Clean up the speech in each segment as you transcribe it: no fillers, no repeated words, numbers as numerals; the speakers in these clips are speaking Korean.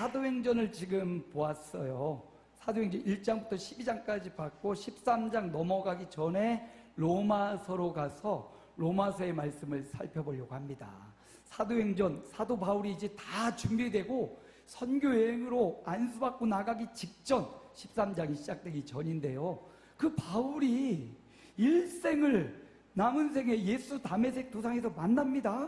사도행전을 지금 보았어요. 사도행전 1장부터 12장까지 봤고 13장 넘어가기 전에 로마서로 가서 로마서의 말씀을 살펴보려고 합니다. 사도행전, 사도 바울이 이제 다 준비되고 선교여행으로 안수받고 나가기 직전 13장이 시작되기 전인데요. 그 바울이 일생을 남은 생에 예수 다메섹 도상에서 만납니다.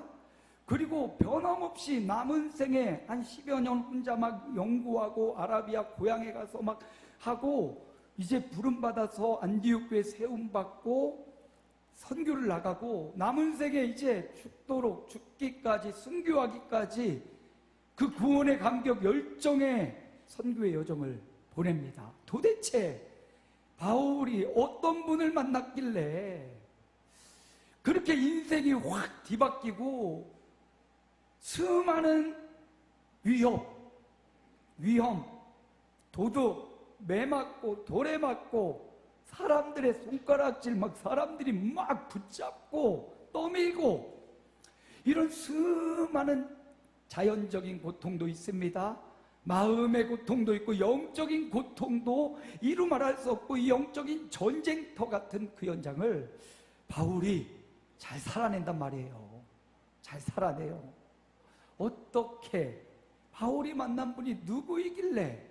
그리고 변함없이 남은 생에 한 10여 년 혼자 막 연구하고 아라비아 고향에 가서 막 하고 이제 부름받아서 안디옥 교회 세움받고 선교를 나가고 남은 생에 이제 죽도록 죽기까지 순교하기까지 그 구원의 감격 열정의 선교의 여정을 보냅니다. 도대체 바울이 어떤 분을 만났길래 그렇게 인생이 확 뒤바뀌고 수많은 위험, 도둑, 매 맞고 돌에 맞고 사람들의 손가락질 막 사람들이 막 붙잡고 떠밀고 이런 수많은 자연적인 고통도 있습니다. 마음의 고통도 있고 영적인 고통도 이루 말할 수 없고 이 영적인 전쟁터 같은 그 현장을 바울이 잘 살아낸단 말이에요. 잘 살아내요. 어떻게 바울이 만난 분이 누구이길래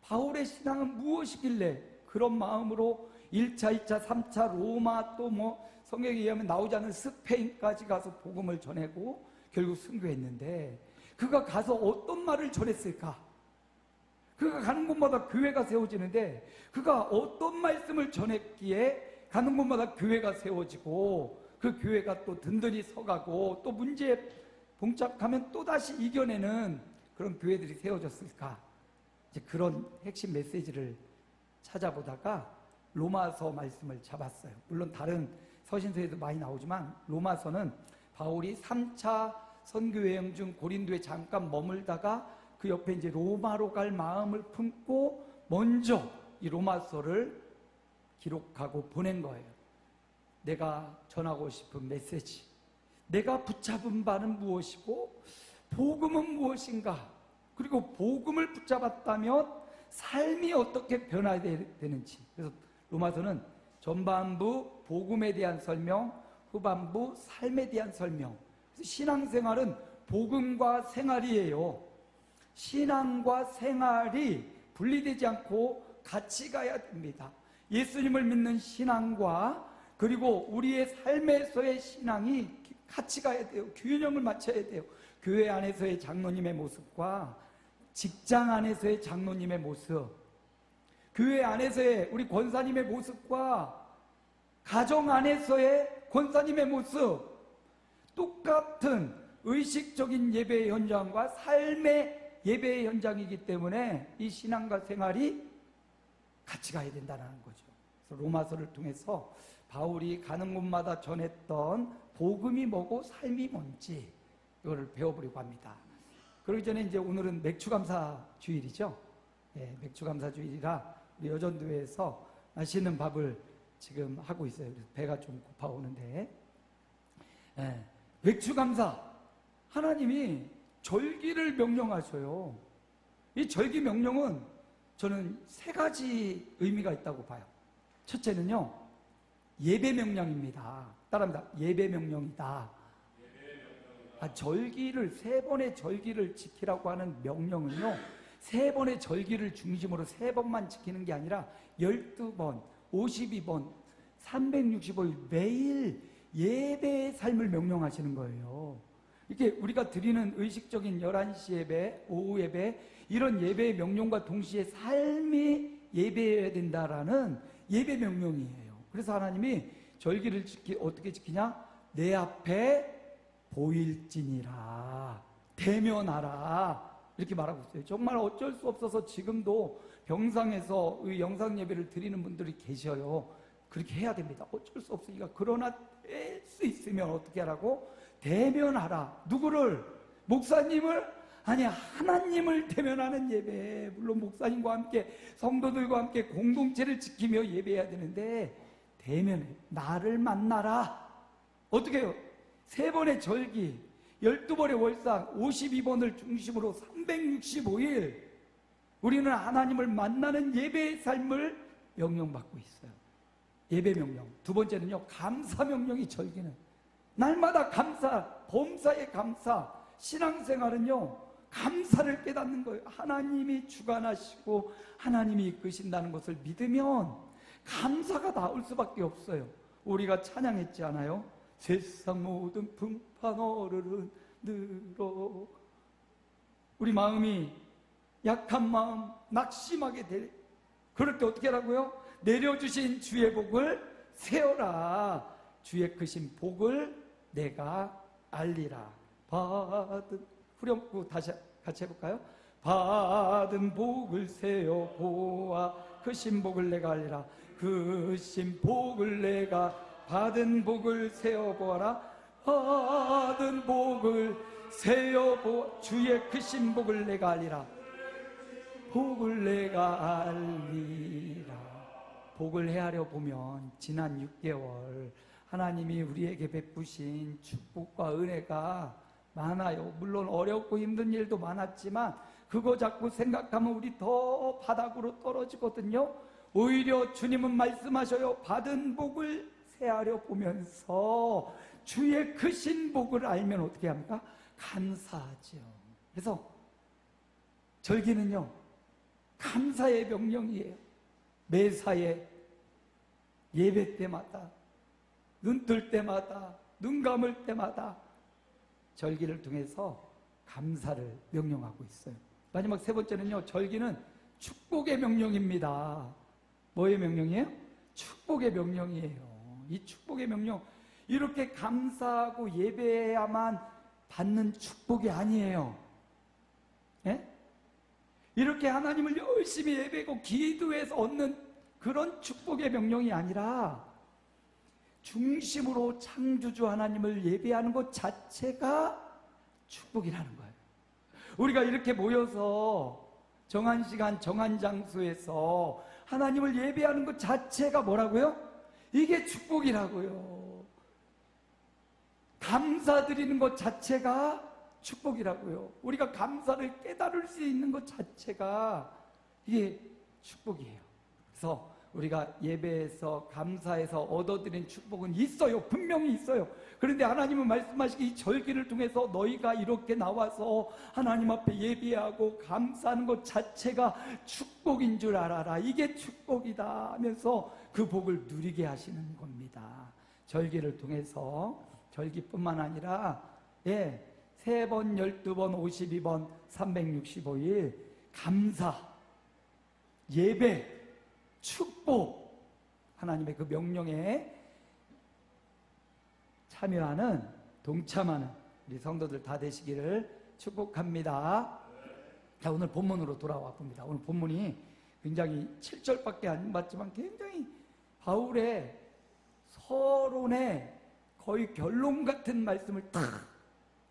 바울의 신앙은 무엇이길래 그런 마음으로 1차, 2차, 3차 로마 또 뭐 성경에 의하면 나오지 않은 스페인까지 가서 복음을 전하고 결국 순교했는데 그가 가서 어떤 말을 전했을까? 그가 가는 곳마다 교회가 세워지는데 그가 어떤 말씀을 전했기에 가는 곳마다 교회가 세워지고 그 교회가 또 든든히 서가고 또 문제에 봉착하면 또다시 이겨내는 그런 교회들이 세워졌을까? 이제 그런 핵심 메시지를 찾아보다가 로마서 말씀을 잡았어요. 물론 다른 서신서에도 많이 나오지만 로마서는 바울이 3차 선교여행 중 고린도에 잠깐 머물다가 그 옆에 이제 로마로 갈 마음을 품고 먼저 이 로마서를 기록하고 보낸 거예요. 내가 전하고 싶은 메시지, 내가 붙잡은 바는 무엇이고 복음은 무엇인가, 그리고 복음을 붙잡았다면 삶이 어떻게 변화해야 되는지. 그래서 로마서는 전반부 복음에 대한 설명, 후반부 삶에 대한 설명. 그래서 신앙생활은 복음과 생활이에요. 신앙과 생활이 분리되지 않고 같이 가야 됩니다. 예수님을 믿는 신앙과 그리고 우리의 삶에서의 신앙이 같이 가야 돼요. 균형을 맞춰야 돼요. 교회 안에서의 장로님의 모습과 직장 안에서의 장로님의 모습, 교회 안에서의 우리 권사님의 모습과 가정 안에서의 권사님의 모습, 똑같은 의식적인 예배의 현장과 삶의 예배의 현장이기 때문에 이 신앙과 생활이 같이 가야 된다는 거죠. 그래서 로마서를 통해서 바울이 가는 곳마다 전했던 복음이 뭐고 삶이 뭔지 이거를 배워보려고 합니다. 그러기 전에 이제 오늘은 맥주감사 주일이죠. 예, 맥주감사 주일이라 우리 여전도에서 맛있는 밥을 지금 하고 있어요. 그래서 배가 좀 고파오는데, 예, 맥주감사 하나님이 절기를 명령하셔요. 이 절기 명령은 저는 세 가지 의미가 있다고 봐요. 첫째는요, 예배 명령입니다. 따라합니다. 예배 명령이다. 절기를, 세 번의 절기를 지키라고 하는 명령은요, 세 번의 절기를 중심으로 세 번만 지키는 게 아니라 12번, 52번, 365일 매일 예배의 삶을 명령하시는 거예요. 이렇게 우리가 드리는 의식적인 11시 예배, 오후 예배, 이런 예배의 명령과 동시에 삶이 예배해야 된다라는 예배 명령이에요. 그래서 하나님이 절기를 어떻게 지키냐? 내 앞에 보일지니라, 대면하라, 이렇게 말하고 있어요. 정말 어쩔 수 없어서 지금도 병상에서 영상 예배를 드리는 분들이 계셔요. 그렇게 해야 됩니다. 어쩔 수 없으니까. 그러나 될 수 있으면 어떻게 하라고? 대면하라. 누구를? 목사님을? 아니, 하나님을 대면하는 예배. 물론 목사님과 함께 성도들과 함께 공동체를 지키며 예배해야 되는데 대면해. 나를 만나라. 어떻게 해요? 세 번의 절기, 12번의 월상 52번을 중심으로 365일 우리는 하나님을 만나는 예배의 삶을 명령받고 있어요. 예배 명령. 두 번째는요, 감사 명령이 절기는. 날마다 감사, 범사에 감사. 신앙생활은요, 감사를 깨닫는 거예요. 하나님이 주관하시고 하나님이 이끄신다는 것을 믿으면 감사가 나올 수밖에 없어요. 우리가 찬양했지 않아요? 세상 모든 풍파 너를 흔들어. 우리 마음이 약한 마음, 낙심하게 될 그럴 때 어떻게 하라고요? 내려주신 주의 복을 세어라. 주의 크신 복을 내가 알리라. 받은 후렴구 다시 같이 해볼까요? 받은 복을 세어 보아 크신 복을 내가 알리라. 크신 복을 내가 받은 복을 세어 보아라. 받은 복을 세어 보아 주의 크신 복을 내가 알리라. 복을 내가 알리라. 복을 헤아려 보면 지난 6개월 하나님이 우리에게 베푸신 축복과 은혜가 많아요. 물론 어렵고 힘든 일도 많았지만 그거 자꾸 생각하면 우리 더 바닥으로 떨어지거든요. 오히려 주님은 말씀하셔요. 받은 복을 헤아려 보면서 주의 크신 복을 알면 어떻게 합니까? 감사하죠. 그래서 절기는요, 감사의 명령이에요. 매사에 예배 때마다, 눈 뜰 때마다, 눈 감을 때마다 절기를 통해서 감사를 명령하고 있어요. 마지막 세 번째는요, 절기는 축복의 명령입니다. 뭐의 명령이에요? 축복의 명령이에요. 이 축복의 명령, 이렇게 감사하고 예배해야만 받는 축복이 아니에요. 예? 이렇게 하나님을 열심히 예배하고 기도해서 얻는 그런 축복의 명령이 아니라 중심으로 창조주 하나님을 예배하는 것 자체가 축복이라는 거예요. 우리가 이렇게 모여서 정한 시간 정한 장소에서 하나님을 예배하는 것 자체가 뭐라고요? 이게 축복이라고요. 감사드리는 것 자체가 축복이라고요. 우리가 감사를 깨달을 수 있는 것 자체가 이게 축복이에요. 그래서 우리가 예배에서 감사해서 얻어들인 축복은 있어요. 분명히 있어요. 그런데 하나님은 말씀하시기 이 절기를 통해서 너희가 이렇게 나와서 하나님 앞에 예배하고 감사하는 것 자체가 축복인 줄 알아라. 이게 축복이다 하면서 그 복을 누리게 하시는 겁니다. 절기를 통해서 절기뿐만 아니라 3번, 12번, 52번, 365일 감사, 예배, 축복, 하나님의 그 명령에 참여하는, 동참하는 우리 성도들 다 되시기를 축복합니다. 자, 오늘 본문으로 돌아와 봅니다. 오늘 본문이 굉장히 7절밖에 안 봤지만 굉장히 바울의 서론에 거의 결론 같은 말씀을 딱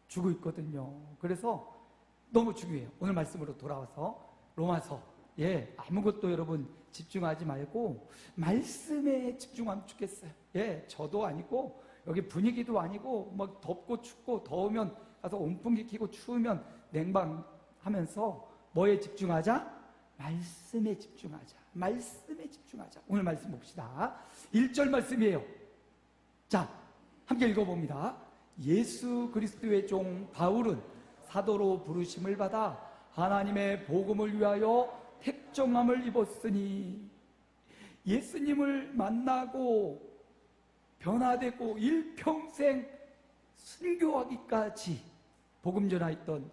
주고 있거든요. 그래서 너무 중요해요. 오늘 말씀으로 돌아와서 로마서, 아무것도 여러분 집중하지 말고 말씀에 집중하면 좋겠어요. 저도 아니고 여기 분위기도 아니고 막 덥고 춥고 더우면 가서 온풍기 켜고 추우면 냉방 하면서 뭐에 집중하자? 말씀에 집중하자. 말씀에 집중하자. 오늘 말씀 봅시다. 1절 말씀이에요. 자, 함께 읽어봅니다. 예수 그리스도의 종 바울은 사도로 부르심을 받아 하나님의 복음을 위하여 택정함을 입었으니, 예수님을 만나고 변화되고 일평생 순교하기까지 복음 전하였던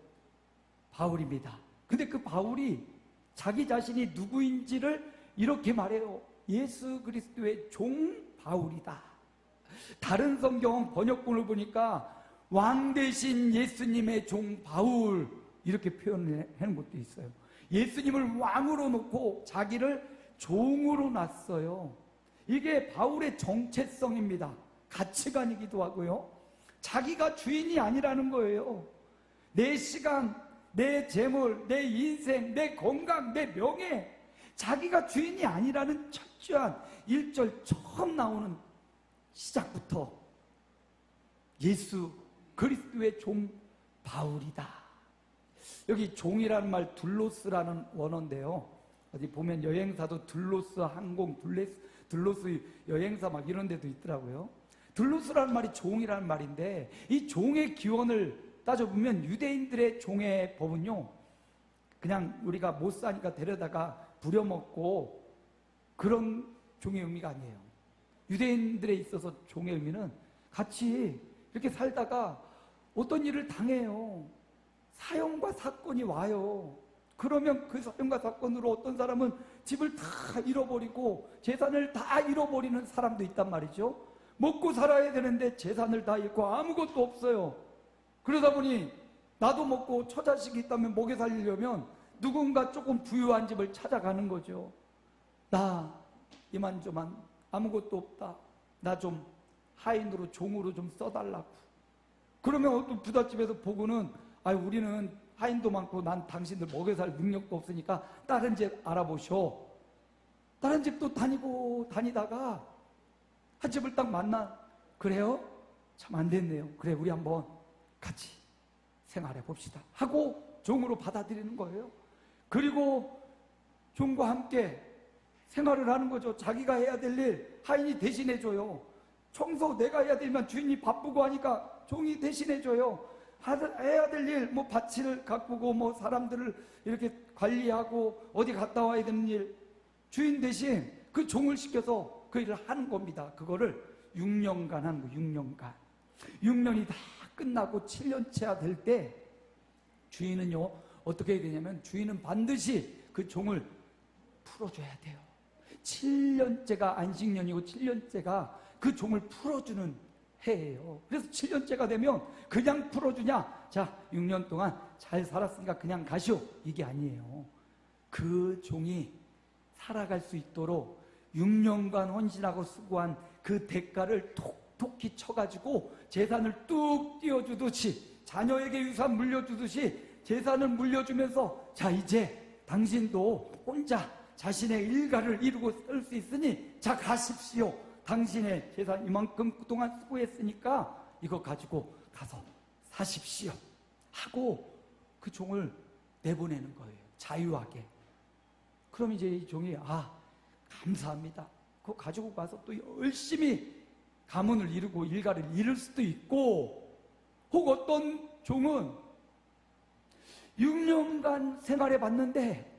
바울입니다. 근데 그 바울이 자기 자신이 누구인지를 이렇게 말해요. 예수 그리스도의 종 바울이다. 다른 성경 번역본을 보니까 왕 대신 예수님의 종 바울 이렇게 표현하는 것도 있어요. 예수님을 왕으로 놓고 자기를 종으로 놨어요. 이게 바울의 정체성입니다. 가치관이기도 하고요. 자기가 주인이 아니라는 거예요. 내 시간, 내 재물, 내 인생, 내 건강, 내 명예, 자기가 주인이 아니라는 철저한 1절 처음 나오는 시작부터 예수 그리스도의 종 바울이다. 여기 종이라는 말 둘로스라는 원어인데요. 어디 보면 여행사도 둘로스 항공, 둘로스 여행사 막 이런 데도 있더라고요. 둘로스라는 말이 종이라는 말인데, 이 종의 기원을 따져보면 유대인들의 종의 법은요, 그냥 우리가 못 사니까 데려다가 부려먹고 그런 종의 의미가 아니에요. 유대인들에 있어서 종의 의미는 같이 이렇게 살다가 어떤 일을 당해요. 사형과 사건이 와요. 그러면 그 사형과 사건으로 어떤 사람은 집을 다 잃어버리고 재산을 다 잃어버리는 사람도 있단 말이죠. 먹고 살아야 되는데 재산을 다 잃고 아무것도 없어요. 그러다 보니 나도 먹고 처자식이 있다면 먹여 살리려면 누군가 조금 부유한 집을 찾아가는 거죠. 나 이만저만 아무것도 없다. 나 좀 하인으로 종으로 좀 써달라고. 그러면 어떤 부잣집에서 보고는 우리는 하인도 많고 난 당신들 먹여 살 능력도 없으니까 다른 집 알아보셔. 다른 집도 다니다가 한 집을 딱 만나. 그래요? 참 안 됐네요. 그래, 우리 한번 같이 생활해 봅시다 하고 종으로 받아들이는 거예요. 그리고 종과 함께 생활을 하는 거죠. 자기가 해야 될 일 하인이 대신해 줘요. 청소 내가 해야 되면 주인이 바쁘고 하니까 종이 대신해 줘요. 해야 될 일, 뭐 밭을 가꾸고 뭐 사람들을 이렇게 관리하고 어디 갔다 와야 되는 일, 주인 대신 그 종을 시켜서 그 일을 하는 겁니다. 그거를 6년간 하는 거. 6년간 6년이 다 끝나고 7년째가 될 때 주인은요 어떻게 해야 되냐면, 주인은 반드시 그 종을 풀어줘야 돼요. 7년째가 안식년이고 7년째가 그 종을 풀어주는 해예요. 그래서 7년째가 되면 그냥 풀어주냐, 자 6년 동안 잘 살았으니까 그냥 가시오, 이게 아니에요. 그 종이 살아갈 수 있도록 6년간 헌신하고 수고한 그 대가를 톡톡히 쳐가지고 재산을 뚝 띄워주듯이, 자녀에게 유산 물려주듯이 재산을 물려주면서, 자 이제 당신도 혼자 자신의 일가를 이루고 살 수 있으니 자 가십시오. 당신의 재산 이만큼 그동안 수고했으니까 이거 가지고 가서 사십시오 하고 그 종을 내보내는 거예요. 자유하게. 그럼 이제 이 종이 감사합니다. 그거 가지고 가서 또 열심히 가문을 이루고 일가를 이룰 수도 있고, 혹 어떤 종은 6년간 생활해 봤는데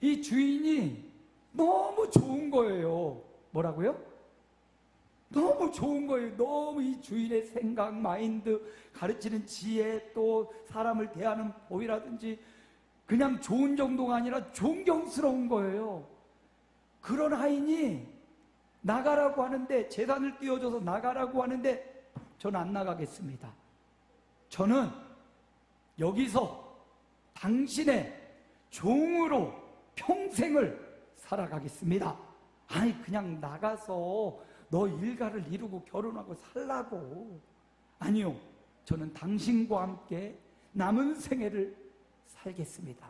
이 주인이 너무 좋은 거예요. 뭐라고요? 너무 좋은 거예요. 너무 이 주인의 생각, 마인드, 가르치는 지혜, 또 사람을 대하는 법이라든지 그냥 좋은 정도가 아니라 존경스러운 거예요. 그런 하인이 나가라고 하는데, 재산을 띄워줘서 나가라고 하는데 저는 안 나가겠습니다. 저는 여기서 당신의 종으로 평생을 살아가겠습니다. 아니 그냥 나가서 너 일가를 이루고 결혼하고 살라고. 아니요, 저는 당신과 함께 남은 생애를 살겠습니다.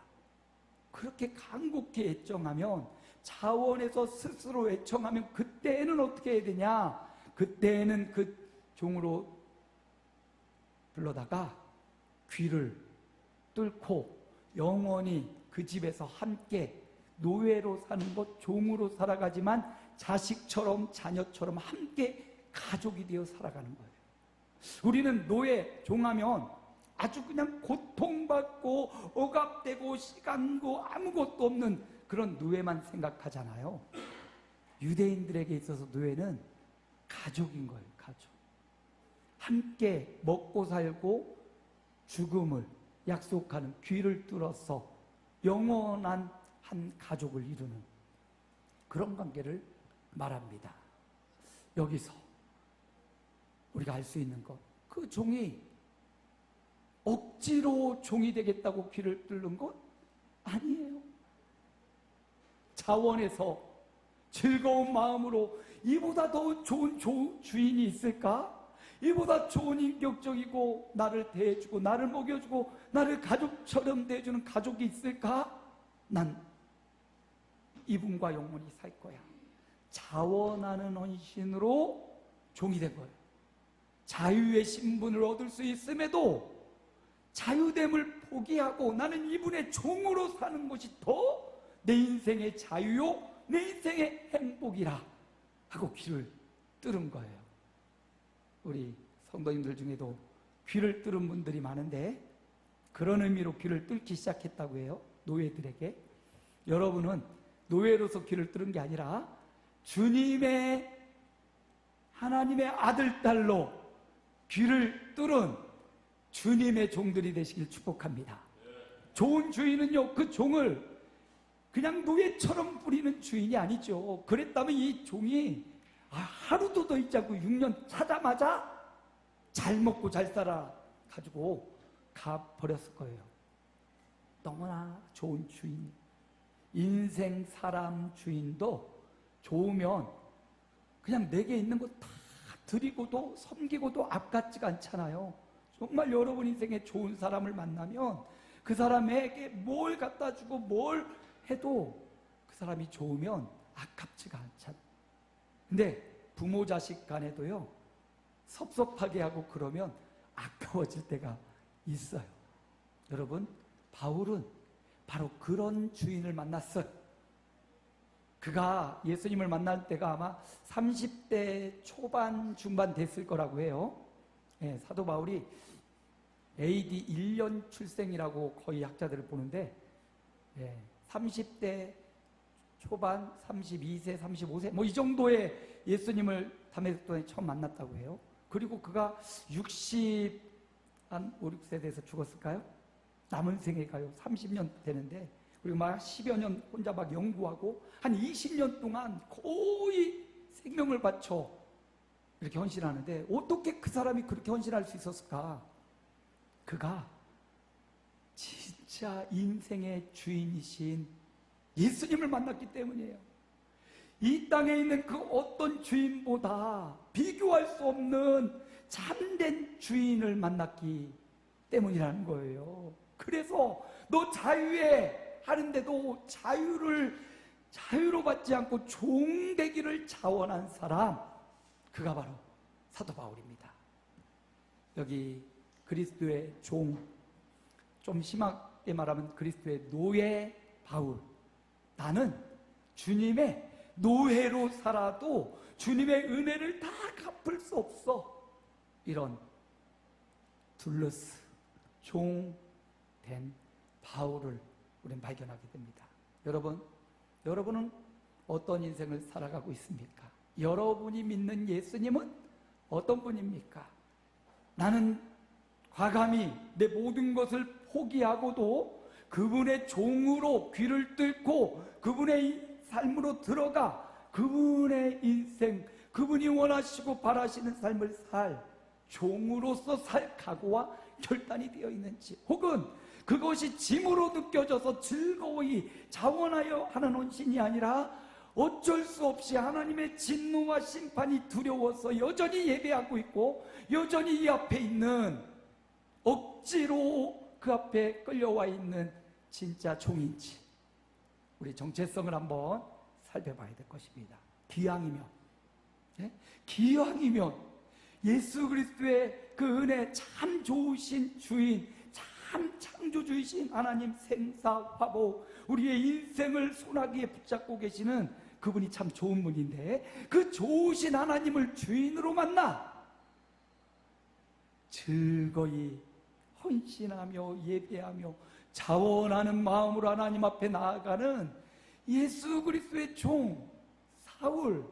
그렇게 간곡히 애청하면, 자원에서 스스로 애청하면 그때는 어떻게 해야 되냐, 그때는 그 종으로 불러다가 귀를 뚫고 영원히 그 집에서 함께 노예로 사는 것, 종으로 살아가지만 자식처럼 자녀처럼 함께 가족이 되어 살아가는 거예요. 우리는 노예, 종하면 아주 그냥 고통받고 억압되고 시간고 아무것도 없는 그런 노예만 생각하잖아요. 유대인들에게 있어서 노예는 가족인 거예요. 가족. 함께 먹고 살고 죽음을 약속하는, 귀를 뚫어서 영원한 한 가족을 이루는 그런 관계를 말합니다. 여기서 우리가 알 수 있는 것, 그 종이 억지로 종이 되겠다고 귀를 뚫는 것 아니에요. 자원해서 즐거운 마음으로, 이보다 더 좋은 주인이 있을까? 이보다 좋은 인격적이고 나를 대해주고 나를 먹여주고 나를 가족처럼 대해주는 가족이 있을까? 난 이분과 영원히 살 거야. 자원하는 헌신으로 종이 된 거예요. 자유의 신분을 얻을 수 있음에도 자유됨을 포기하고 나는 이분의 종으로 사는 것이 더 내 인생의 자유요, 내 인생의 행복이라 하고 귀를 뚫은 거예요. 우리 성도님들 중에도 귀를 뚫은 분들이 많은데 그런 의미로 귀를 뚫기 시작했다고 해요. 노예들에게. 여러분은 노예로서 귀를 뚫은 게 아니라 주님의 하나님의 아들, 딸로 귀를 뚫은 주님의 종들이 되시길 축복합니다. 좋은 주인은요, 그 종을 그냥 노예처럼 부리는 주인이 아니죠. 그랬다면 이 종이 하루도 더 있지 않고 6년 차자마자 잘 먹고 잘 살아 가지고 가버렸을 거예요. 너무나 좋은 주인. 인생 사람 주인도 좋으면 그냥 내게 있는 거 다 드리고도 섬기고도 아깝지가 않잖아요. 정말 여러분 인생에 좋은 사람을 만나면 그 사람에게 뭘 갖다 주고 뭘 해도 그 사람이 좋으면 아깝지가 않잖아요. 근데 부모 자식 간에도요, 섭섭하게 하고 그러면 아까워질 때가 있어요. 여러분, 바울은 바로 그런 주인을 만났어요. 그가 예수님을 만날 때가 아마 30대 초반 중반 됐을 거라고 해요. 사도 바울이 AD 1년 출생이라고 거의 학자들을 보는데 30대 초반, 32세, 35세 뭐 이 정도의 예수님을 다메섹도에 처음 만났다고 해요. 그리고 그가 60, 한 5, 6세 돼서 죽었을까요? 남은 생에 가요. 30년 되는데, 그리고 막 10여 년 혼자 막 연구하고 한 20년 동안 거의 생명을 바쳐 이렇게 헌신하는데 어떻게 그 사람이 그렇게 헌신할 수 있었을까? 그가 진짜 인생의 주인이신 예수님을 만났기 때문이에요. 이 땅에 있는 그 어떤 주인보다 비교할 수 없는 참된 주인을 만났기 때문이라는 거예요. 그래서 너 자유해 하는데도 자유로 받지 않고 종되기를 자원한 사람, 그가 바로 사도 바울입니다. 여기 그리스도의 종, 좀 심하게 말하면 그리스도의 노예 바울. 나는 주님의 노예로 살아도 주님의 은혜를 다 갚을 수 없어. 이런 둘러스 종된 바울을 우리는 발견하게 됩니다. 여러분은 어떤 인생을 살아가고 있습니까? 여러분이 믿는 예수님은 어떤 분입니까? 나는 과감히 내 모든 것을 포기하고도 그분의 종으로 귀를 뚫고 그분의 삶으로 들어가 그분의 인생, 그분이 원하시고 바라시는 삶을 살 종으로서 살 각오와 결단이 되어 있는지, 혹은 그것이 짐으로 느껴져서 즐거이 자원하여 하는 헌신이 아니라 어쩔 수 없이 하나님의 진노와 심판이 두려워서 여전히 예배하고 있고 여전히 이 앞에 있는, 억지로 그 앞에 끌려와 있는 진짜 종인지, 우리 정체성을 한번 살펴봐야 될 것입니다. 기왕이면 예수 그리스도의 그 은혜, 참 좋으신 주인, 참 창조주이신 하나님 생사화복, 우리의 인생을 소나기에 붙잡고 계시는 그분이 참 좋은 분인데, 그 좋으신 하나님을 주인으로 만나 즐거이 헌신하며 예배하며 자원하는 마음으로 하나님 앞에 나아가는 예수 그리스도의 종 바울,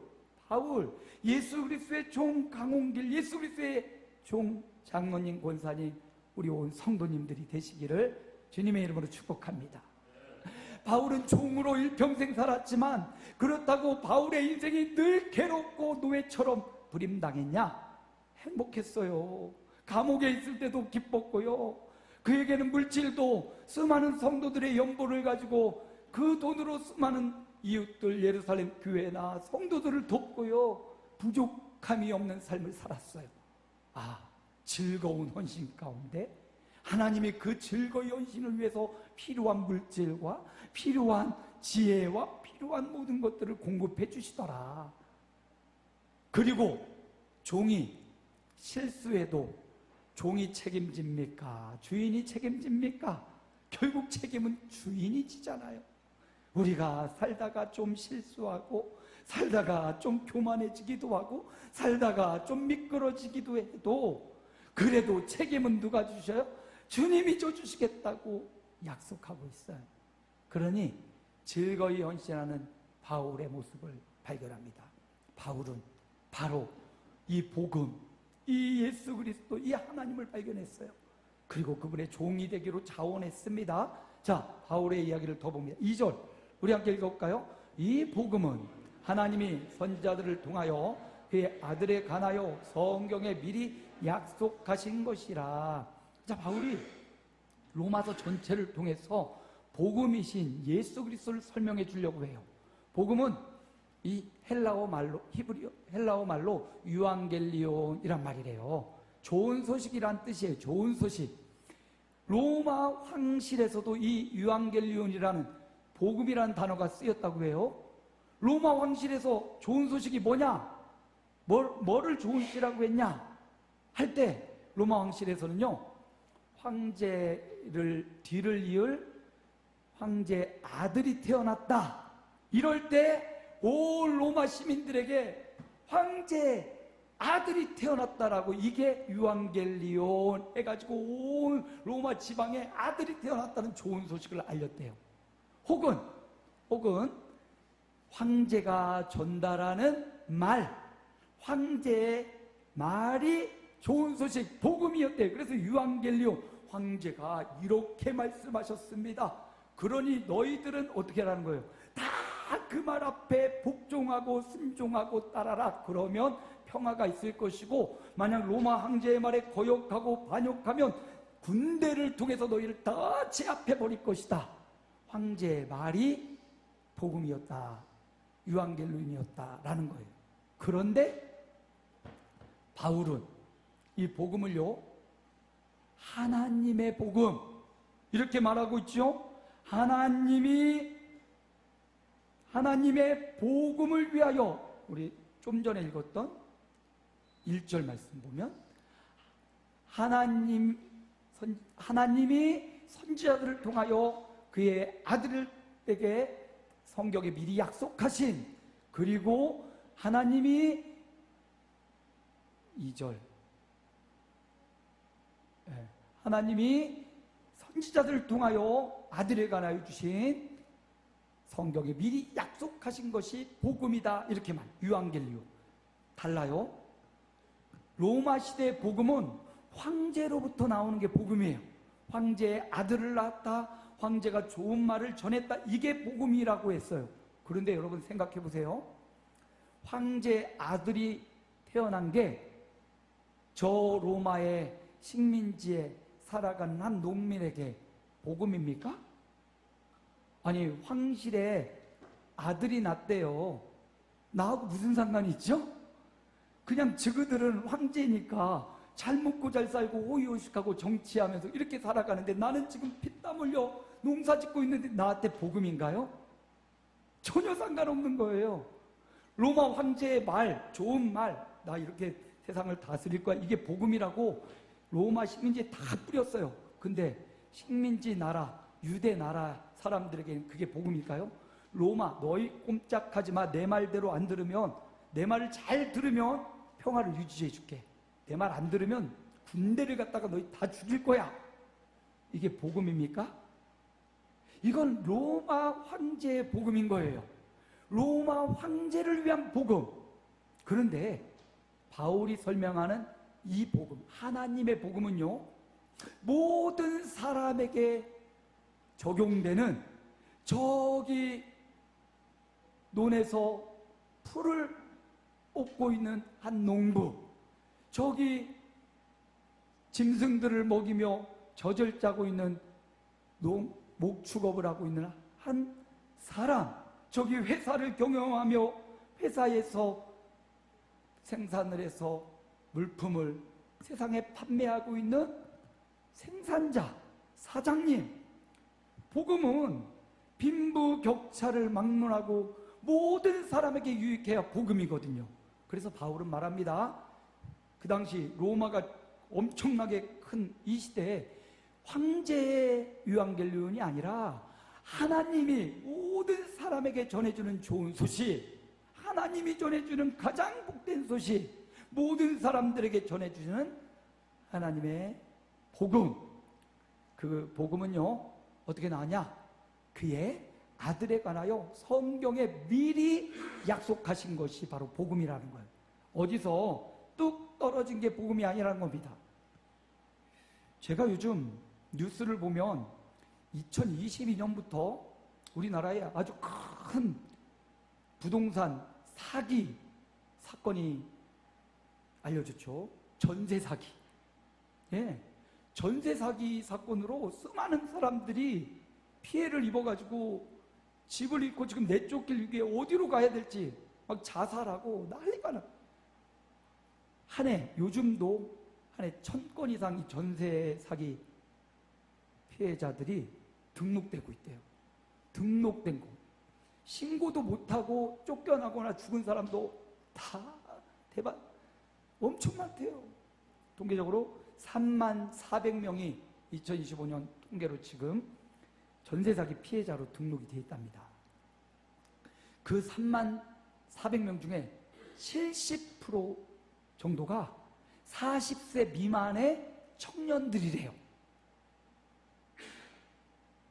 예수 그리스도의 종 강홍길, 예수 그리스도의 종 장로님, 권사님, 우리 온 성도님들이 되시기를 주님의 이름으로 축복합니다. 바울은 종으로 일평생 살았지만 그렇다고 바울의 인생이 늘 괴롭고 노예처럼 부림당했냐? 행복했어요. 감옥에 있을 때도 기뻤고요. 그에게는 물질도 수많은 성도들의 연보를 가지고 그 돈으로 수많은 이웃들, 예루살렘 교회나 성도들을 돕고요, 부족함이 없는 삶을 살았어요. 즐거운 헌신 가운데 하나님이 그 즐거운 헌신을 위해서 필요한 물질과 필요한 지혜와 필요한 모든 것들을 공급해 주시더라. 그리고 종이 실수해도 종이 책임집니까? 주인이 책임집니까? 결국 책임은 주인이 지잖아요. 우리가 살다가 좀 실수하고, 살다가 좀 교만해지기도 하고, 살다가 좀 미끄러지기도 해도, 그래도 책임은 누가 주셔요? 주님이 져주시겠다고 약속하고 있어요. 그러니 즐거이 헌신하는 바울의 모습을 발견합니다. 바울은 바로 이 복음, 이 예수 그리스도, 이 하나님을 발견했어요. 그리고 그분의 종이 되기로 자원했습니다. 자, 바울의 이야기를 더 봅니다. 2절 우리 함께 읽어볼까요? 이 복음은 하나님이 선지자들을 통하여 그의 아들에 관하여 성경에 미리 약속하신 것이라. 자, 바울이 로마서 전체를 통해서 복음이신 예수 그리스도를 설명해 주려고 해요. 복음은 이 헬라어 말로 유앙겔리온이란 말이래요. 좋은 소식이란 뜻이에요. 좋은 소식. 로마 황실에서도 이 유앙겔리온이라는 복음이라는 단어가 쓰였다고 해요. 로마 황실에서 좋은 소식이 뭐냐? 뭐를 좋은 소식이라고 했냐? 할 때 로마 황실에서는요, 황제를 뒤를 이을 황제 아들이 태어났다. 이럴 때 온 로마 시민들에게 황제 아들이 태어났다라고, 이게 유앙겔리온 해가지고 온 로마 지방에 아들이 태어났다는 좋은 소식을 알렸대요. 혹은 황제가 전달하는 말, 황제의 말이 좋은 소식, 복음이었대요. 그래서 유앙겔리온, 황제가 이렇게 말씀하셨습니다. 그러니 너희들은 어떻게 하라는 거예요? 다 그 말 앞에 복종하고 순종하고 따라라. 그러면 평화가 있을 것이고, 만약 로마 황제의 말에 거역하고 반역하면 군대를 통해서 너희를 다 제압해 버릴 것이다. 황제의 말이 복음이었다, 유앙겔리온이었다라는 거예요. 그런데 바울은 이 복음을요, 하나님의 복음 이렇게 말하고 있죠. 하나님의 복음을 위하여, 우리 좀 전에 읽었던 1절 말씀 보면 하나님이 선지자들을 통하여 그의 아들에게 성경에 미리 약속하신, 그리고 하나님이 2절 하나님이 선지자들을 통하여 아들에 관하여 주신 성경에 미리 약속하신 것이 복음이다, 이렇게 말. 유앙겔리온. 달라요. 로마 시대의 복음은 황제로부터 나오는 게 복음이에요. 황제의 아들을 낳았다, 황제가 좋은 말을 전했다, 이게 복음이라고 했어요. 그런데 여러분 생각해 보세요. 황제 아들이 태어난 게 저 로마의 식민지에 살아가는 한 농민에게 복음입니까? 아니, 황실에 아들이 낳대요. 나하고 무슨 상관이 있죠? 그냥 저그들은 황제니까 잘 먹고 잘 살고 호의호식하고 정치하면서 이렇게 살아가는데, 나는 지금 피땀 흘려 농사 짓고 있는데 나한테 복음인가요? 전혀 상관없는 거예요. 로마 황제의 말, 좋은 말, 나 이렇게 세상을 다스릴 거야, 이게 복음이라고 로마 식민지에 다 뿌렸어요. 근데 식민지 나라, 유대 나라 사람들에게는 그게 복음일까요? 로마, 너희 꼼짝하지 마. 내 말대로 안 들으면, 내 말을 잘 들으면 평화를 유지해 줄게. 내 말 안 들으면 군대를 갖다가 너희 다 죽일 거야. 이게 복음입니까? 이건 로마 황제의 복음인 거예요. 로마 황제를 위한 복음. 그런데 바울이 설명하는 이 복음, 하나님의 복음은요, 모든 사람에게 적용되는, 저기 논에서 풀을 뽑고 있는 한 농부, 저기 짐승들을 먹이며 젖을 짜고 있는 목축업을 하고 있는 한 사람, 저기 회사를 경영하며 회사에서 생산을 해서 물품을 세상에 판매하고 있는 생산자, 사장님. 복음은 빈부격차를 막론하고 모든 사람에게 유익해야 복음이거든요. 그래서 바울은 말합니다. 그 당시 로마가 엄청나게 큰 이 시대에 황제의 유앙겔리온이 아니라 하나님이 모든 사람에게 전해주는 좋은 소식, 하나님이 전해주는 가장 복된 소식, 모든 사람들에게 전해주는 하나님의 복음. 그 복음은요 어떻게 나왔냐? 그의 아들에 관하여 성경에 미리 약속하신 것이 바로 복음이라는 거예요. 어디서 뚝 떨어진 게 복음이 아니라는 겁니다. 제가 요즘 뉴스를 보면 2022년부터 우리나라에 아주 큰 부동산 사기 사건이 알려졌죠. 전세 사기. 예. 전세 사기 사건으로 수많은 사람들이 피해를 입어가지고 집을 잃고 지금 내쫓길 위기에 어디로 가야 될지 막 자살하고 난리가 나. 한 해, 요즘도 한 해 1000건 이상 이 전세 사기 피해자들이 등록되고 있대요. 등록된 거. 신고도 못하고 쫓겨나거나 죽은 사람도 다 대박 엄청 많대요. 통계적으로 34,400명이 2025년 통계로 지금 전세 사기 피해자로 등록이 되어 있답니다. 그 34,400명 중에 70% 정도가 40세 미만의 청년들이래요.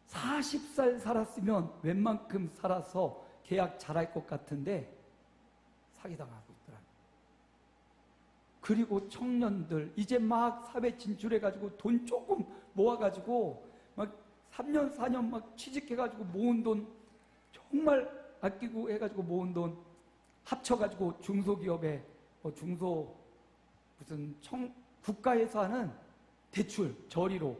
40살 살았으면 웬만큼 살아서 계약 잘할 것 같은데 사기당하고 있더라고요. 그리고 청년들 이제 막 사회 진출해가지고 돈 조금 모아가지고 막 3년 4년 막 취직해가지고 모은 돈 정말 아끼고 해가지고 모은 돈 합쳐가지고 중소기업에 중소 무슨 국가에서 하는 대출 저리로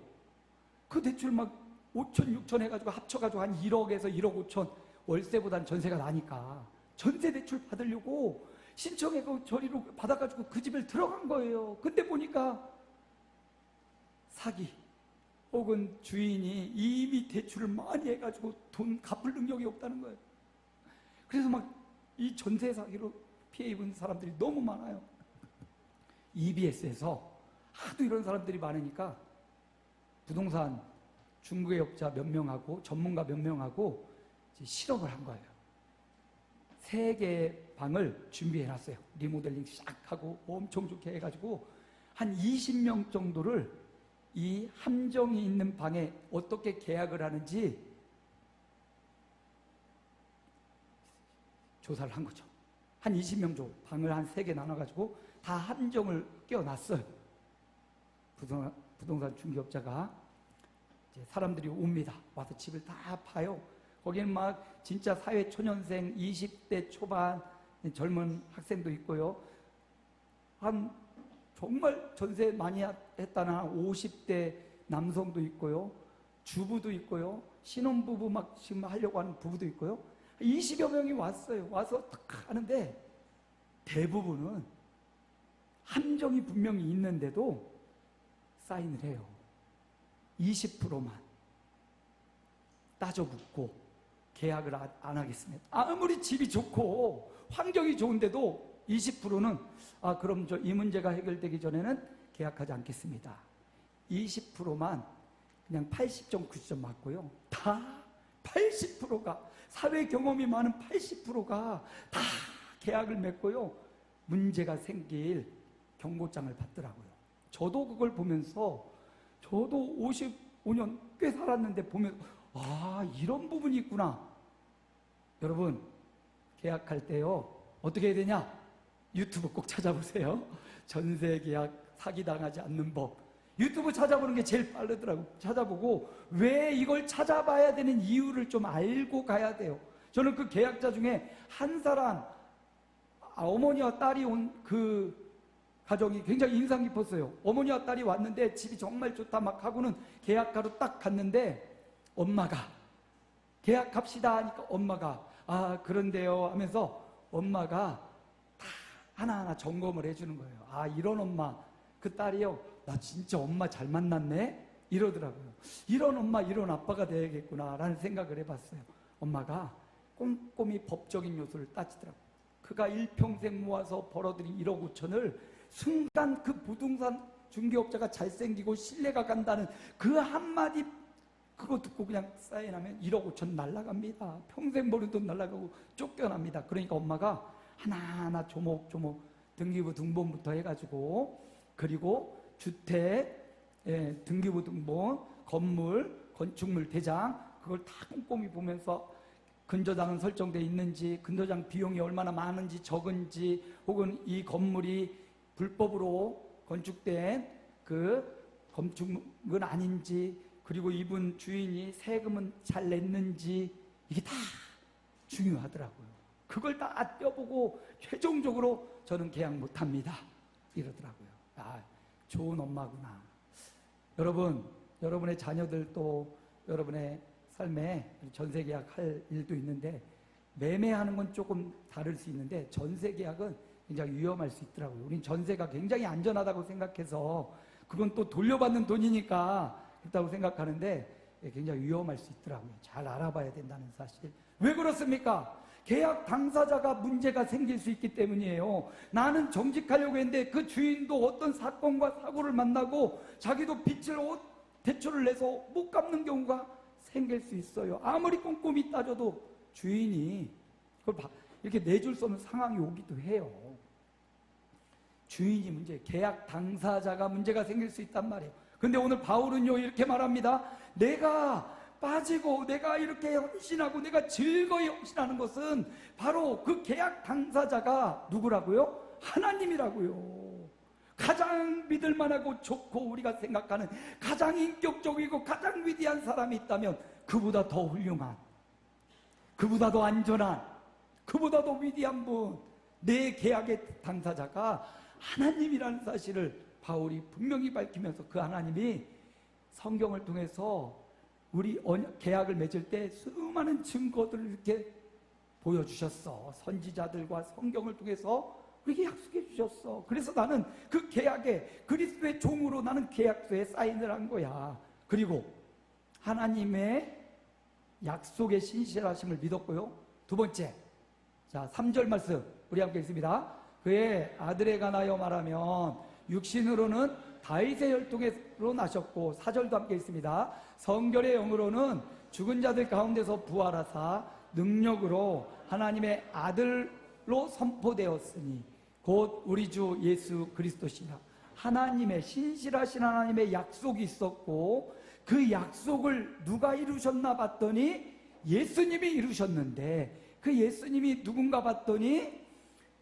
그 대출 막 5천 6천 해가지고 합쳐가지고 한 1억에서 1억 5천 월세보단 전세가 나니까 전세 대출 받으려고 신청해서 저리로 받아가지고 그 집에 들어간 거예요. 근데 보니까 사기 혹은 주인이 이미 대출을 많이 해가지고 돈 갚을 능력이 없다는 거예요. 그래서 막 이 전세 사기로 피해 입은 사람들이 너무 많아요. EBS에서 하도 이런 사람들이 많으니까 부동산 중개업자 몇 명하고 전문가 몇 명하고 실험을 한 거예요. 3개의 방을 준비해놨어요. 리모델링 싹 하고 엄청 좋게 해가지고 한 20명 정도를 이 함정이 있는 방에 어떻게 계약을 하는지 조사를 한 거죠. 한 20명 정도 방을 한 3개 나눠가지고 다 함정을 끼워놨어요. 부동산 중개업자가 이제 사람들이 옵니다. 와서 집을 다 파요. 거기는 막 진짜 사회 초년생 20대 초반 젊은 학생도 있고요. 한 정말 전세 많이 했다는 한 50대 남성도 있고요. 주부도 있고요. 신혼부부 막 지금 하려고 하는 부부도 있고요. 20여 명이 왔어요. 와서 딱 하는데 대부분은 함정이 분명히 있는데도 사인을 해요. 20%만 따져 묻고 계약을 안 하겠습니다. 아무리 집이 좋고 환경이 좋은데도 20%는 그럼 이 문제가 해결되기 전에는 계약하지 않겠습니다. 20%만 그냥 80점 90점 맞고요. 다 80%가 사회 경험이 많은 80%가 다 계약을 맺고요. 문제가 생길 경고장을 받더라고요. 저도 그걸 보면서 저도 55년 꽤 살았는데 보면 이런 부분이 있구나. 여러분 계약할 때요 어떻게 해야 되냐? 유튜브 꼭 찾아보세요. 전세 계약 사기당하지 않는 법. 유튜브 찾아보는 게 제일 빠르더라고요. 찾아보고 왜 이걸 찾아봐야 되는 이유를 좀 알고 가야 돼요. 저는 그 계약자 중에 한 사람 어머니와 딸이 온 그 가정이 굉장히 인상 깊었어요. 어머니와 딸이 왔는데 집이 정말 좋다 막 하고는 계약하러 딱 갔는데 엄마가 계약합시다 하니까 엄마가 그런데요 하면서 엄마가 다 하나하나 점검을 해주는 거예요. 이런 엄마. 그 딸이요 나 진짜 엄마 잘 만났네 이러더라고요. 이런 엄마 이런 아빠가 돼야겠구나 라는 생각을 해봤어요. 엄마가 꼼꼼히 법적인 요소를 따지더라고요. 그가 일평생 모아서 벌어들인 1억 5천을 순간 그 부동산 중개업자가 잘생기고 신뢰가 간다는 그 한마디 그거 듣고 그냥 사인하면 1억 5천 날라갑니다. 평생 버는 돈 날라가고 쫓겨납니다. 그러니까 엄마가 하나하나 조목조목 등기부 등본부터 해가지고, 그리고 주택, 등기부 등본, 건물, 건축물 대장, 그걸 다 꼼꼼히 보면서 근저당은 설정되어 있는지, 근저당 비용이 얼마나 많은지 적은지, 혹은 이 건물이 불법으로 건축된 그 건축은 아닌지, 그리고 이분 주인이 세금은 잘 냈는지, 이게 다 중요하더라고요. 그걸 다 떼어보고 최종적으로 저는 계약 못합니다 이러더라고요. 아, 좋은 엄마구나. 여러분, 여러분의 자녀들도 여러분의 삶에 전세 계약할 일도 있는데, 매매하는 건 조금 다를 수 있는데 전세 계약은 굉장히 위험할 수 있더라고요. 우린 전세가 굉장히 안전하다고 생각해서, 그건 또 돌려받는 돈이니까 그렇다고 생각하는데 굉장히 위험할 수 있더라고요. 잘 알아봐야 된다는 사실. 왜 그렇습니까? 계약 당사자가 문제가 생길 수 있기 때문이에요. 나는 정직하려고 했는데 그 주인도 어떤 사건과 사고를 만나고 자기도 빚을 대출을 내서 못 갚는 경우가 생길 수 있어요. 아무리 꼼꼼히 따져도 주인이 그걸 이렇게 내줄 수 없는 상황이 오기도 해요. 주인이 문제, 계약 당사자가 문제가 생길 수 있단 말이에요. 근데 오늘 바울은요 이렇게 말합니다. 내가 빠지고 내가 이렇게 헌신하고 내가 즐거이 헌신하는 것은 바로 그 계약 당사자가 누구라고요? 하나님이라고요. 가장 믿을만하고 좋고 우리가 생각하는 가장 인격적이고 가장 위대한 사람이 있다면 그보다 더 훌륭한, 그보다 더 안전한, 그보다 더 위대한 분, 내 계약의 당사자가 하나님이라는 사실을 바울이 분명히 밝히면서, 그 하나님이 성경을 통해서 우리 계약을 맺을 때 수많은 증거들을 이렇게 보여주셨어. 선지자들과 성경을 통해서 우리에게 약속해 주셨어. 그래서 나는 그 계약에 그리스도의 종으로 나는 계약서에 사인을 한 거야. 그리고 하나님의 약속의 신실하심을 믿었고요. 두 번째, 자 3절 말씀 우리 함께 읽습니다. 그의 아들에 관하여 말하면 육신으로는 다윗의 혈통으로 나셨고, 4절도 함께 있습니다. 성결의 영으로는 죽은 자들 가운데서 부활하사 능력으로 하나님의 아들로 선포되었으니 곧 우리 주 예수 그리스도시라. 하나님의 신실하신 하나님의 약속이 있었고, 그 약속을 누가 이루셨나 봤더니 예수님이 이루셨는데, 그 예수님이 누군가 봤더니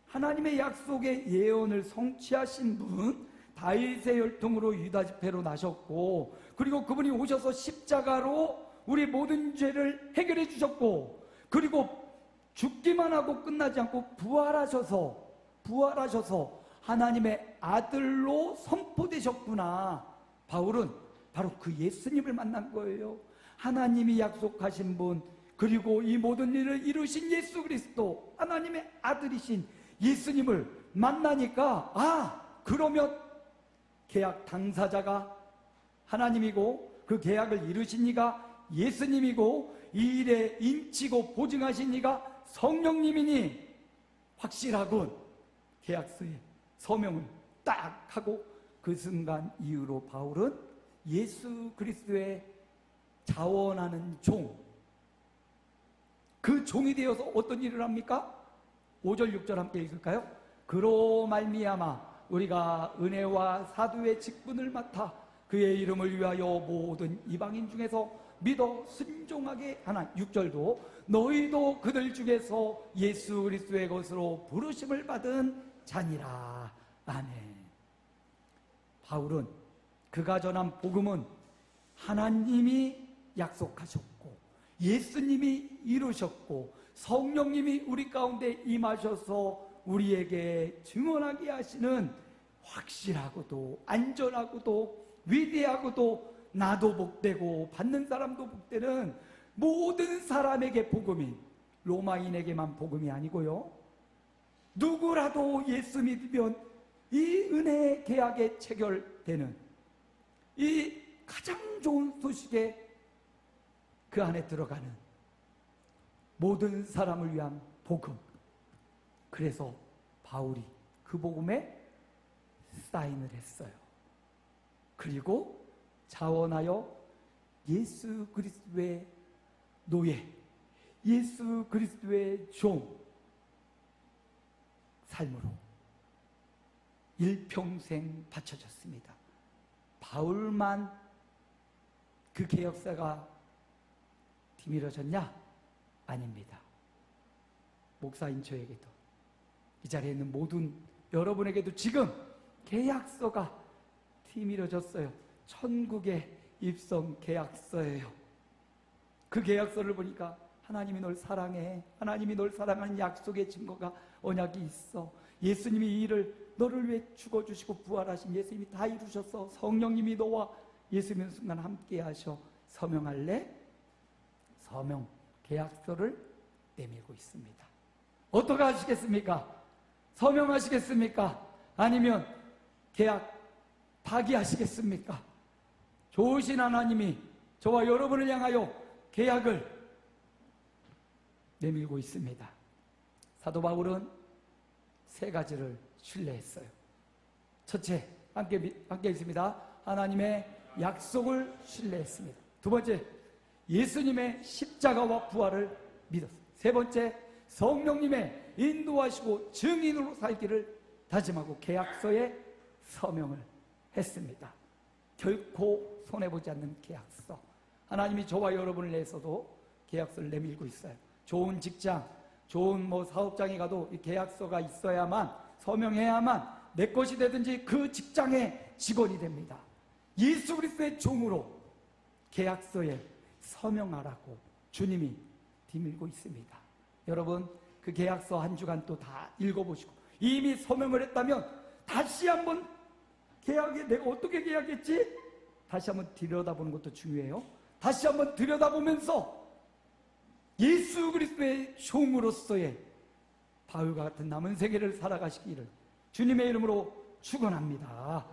하나님의 약속의 예언을 성취하신 분, 다윗의 혈통으로 유다 지파로 나셨고, 그리고 그분이 오셔서 십자가로 우리 모든 죄를 해결해 주셨고, 그리고 죽기만 하고 끝나지 않고 부활하셔서 하나님의 아들로 선포되셨구나. 바울은 바로 그 예수님을 만난 거예요. 하나님이 약속하신 분, 그리고 이 모든 일을 이루신 예수 그리스도, 하나님의 아들이신 예수님을 만나니까, 아, 그러면 계약 당사자가 하나님이고 그 계약을 이루신 이가 예수님이고 이 일에 인치고 보증하신 이가 성령님이니 확실하군. 계약서에 서명을 딱 하고 그 순간 이후로 바울은 예수 그리스도의 자원하는 종, 그 종이 되어서 어떤 일을 합니까? 5절 6절 함께 읽을까요? 그로 말미암아 우리가 은혜와 사도의 직분을 맡아 그의 이름을 위하여 모든 이방인 중에서 믿어 순종하게 하나. 6절도 너희도 그들 중에서 예수 그리스도의 것으로 부르심을 받은 자니라. 아멘. 바울은 그가 전한 복음은 하나님이 약속하셨고 예수님이 이루셨고 성령님이 우리 가운데 임하셔서 우리에게 증언하게 하시는 확실하고도 안전하고도 위대하고도 나도 복되고 받는 사람도 복되는 모든 사람에게 복음인, 로마인에게만 복음이 아니고요, 누구라도 예수 믿으면 이 은혜의 계약에 체결되는 이 가장 좋은 소식에 그 안에 들어가는 모든 사람을 위한 복음. 그래서 바울이 그 복음에 사인을 했어요. 그리고 자원하여 예수 그리스도의 노예, 예수 그리스도의 종 삶으로 일평생 바쳐졌습니다. 바울만 그 개혁사가 뒤밀어졌냐? 아닙니다. 목사인 저에게도, 이 자리에 있는 모든 여러분에게도 지금 계약서가 뒤밀어졌어요. 천국의 입성 계약서예요. 그 계약서를 보니까 하나님이 널 사랑해, 하나님이 널 사랑하는 약속의 증거가 언약이 있어. 예수님이 이 일을 너를 위해 죽어주시고 부활하신 예수님이 다 이루셨어. 성령님이 너와 예수 믿는 순간 함께 하셔. 서명할래? 서명 계약서를 내밀고 있습니다. 어떻게 하시겠습니까? 서명하시겠습니까? 아니면 계약 파기하시겠습니까? 좋으신 하나님이 저와 여러분을 향하여 계약을 내밀고 있습니다. 사도 바울은 세 가지를 신뢰했어요. 첫째, 함께 있습니다. 하나님의 약속을 신뢰했습니다. 두 번째, 예수님의 십자가와 부활을 믿었어요. 세 번째, 성령님의 인도하시고 증인으로 살기를 다짐하고 계약서에 서명을 했습니다. 결코 손해보지 않는 계약서. 하나님이 저와 여러분을 내서도 계약서를 내밀고 있어요. 좋은 직장, 좋은 사업장에 가도 이 계약서가 있어야만, 서명해야만 내 것이 되든지 그 직장의 직원이 됩니다. 예수 그리스도의 종으로 계약서에 서명하라고 주님이 뒤밀고 있습니다. 여러분, 그 계약서 한 주간 또 다 읽어보시고 이미 서명을 했다면 다시 한번 계약에 내가 어떻게 계약했지? 다시 한번 들여다보는 것도 중요해요. 다시 한번 들여다보면서 예수 그리스도의 종으로서의 바울과 같은 남은 세계를 살아가시기를 주님의 이름으로 축원합니다.